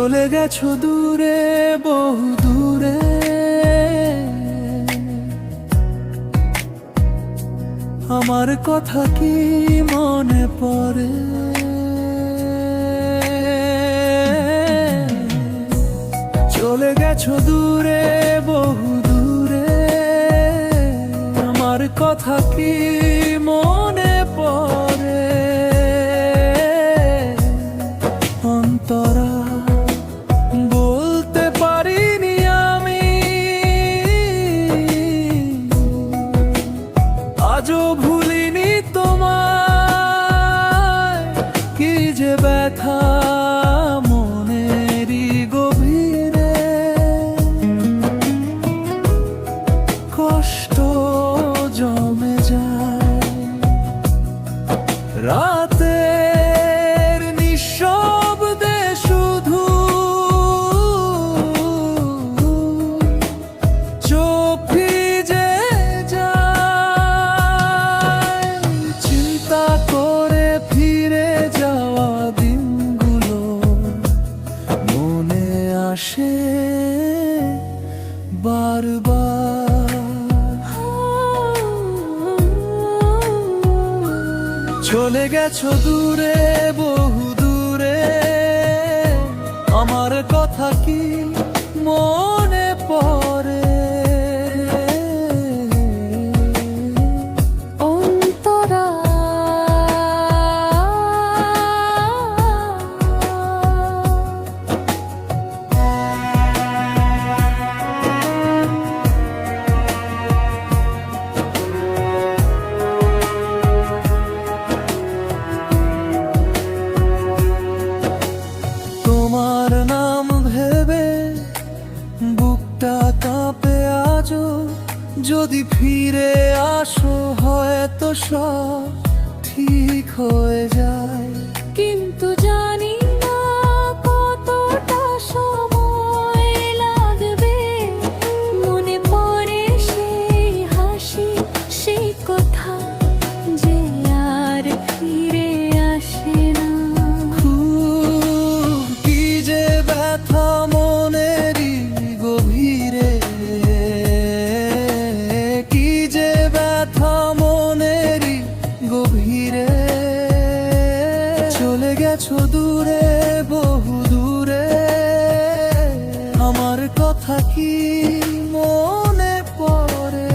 চলে গেছো দূরে, বহু দূরে। আমার কথা কি মনে পড়ে? চলে গেছো দূরে, বহু দূরে। আমার কথা কি মনে পড়ে? অন্তরা, বলতে পারিনি আমি, আজও ভুলিনি তোমায়। কি যে ব্যথা মনেরই গভীরে, কষ্ট জমে যায় রাতের নিঃশব্দে। শুধু চোখ ভিজে যায়, চিন্তা করে ফিরে যাওয়া দিনগুলো মনে আসে বারবার। চলে গেছো দূরে, বহু দূরে। আমার কথা কি মনে পড়ে? অন্তরা, তোমার নাম ভেবে বুকটা কাঁপে আজও। যদি ফিরে আসো হয়তো সব ঠিক হয়ে যায়। কিন্তু জানি না কতটা সময় লাগবে। মনে পড়ে সেই হাসি, সেই কথা যে আর ফিরে আসে না। কি যে ব্যথা মনেরই গভীরে, কি যে ব্যথা মনেরই গভীরে। চলে গেছো দূরে, বহু দূরে। আমার কথা কি মনে পড়ে?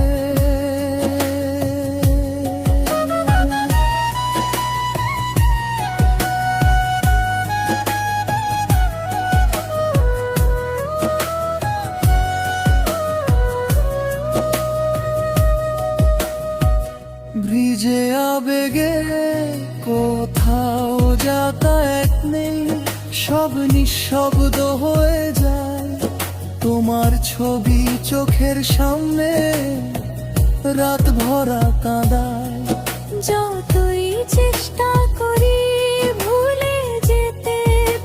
ভিজে আবেগে কোথাও যাতায়াত নেই, সব নিঃশব্দ হয়ে যায়। তোমার ছবি চোখের সামনে রাত ভরা কাঁদায়। যতই চেষ্টা করি ভুলে যেতে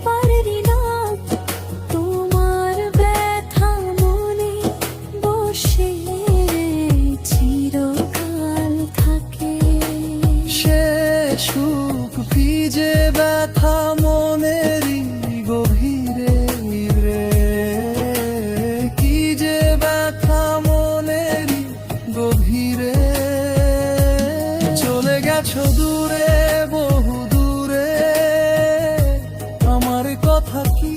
পারি না। তোমার ব্যথা মনে বসে চিরকাল থাকে। সে সুখ ভিজে ব্যথা মনেরই গভীরে রে। কি যে ব্যথা মনেরই গভীরে। চলে গেছো দূরে, বহু দূরে। আমার কথা কি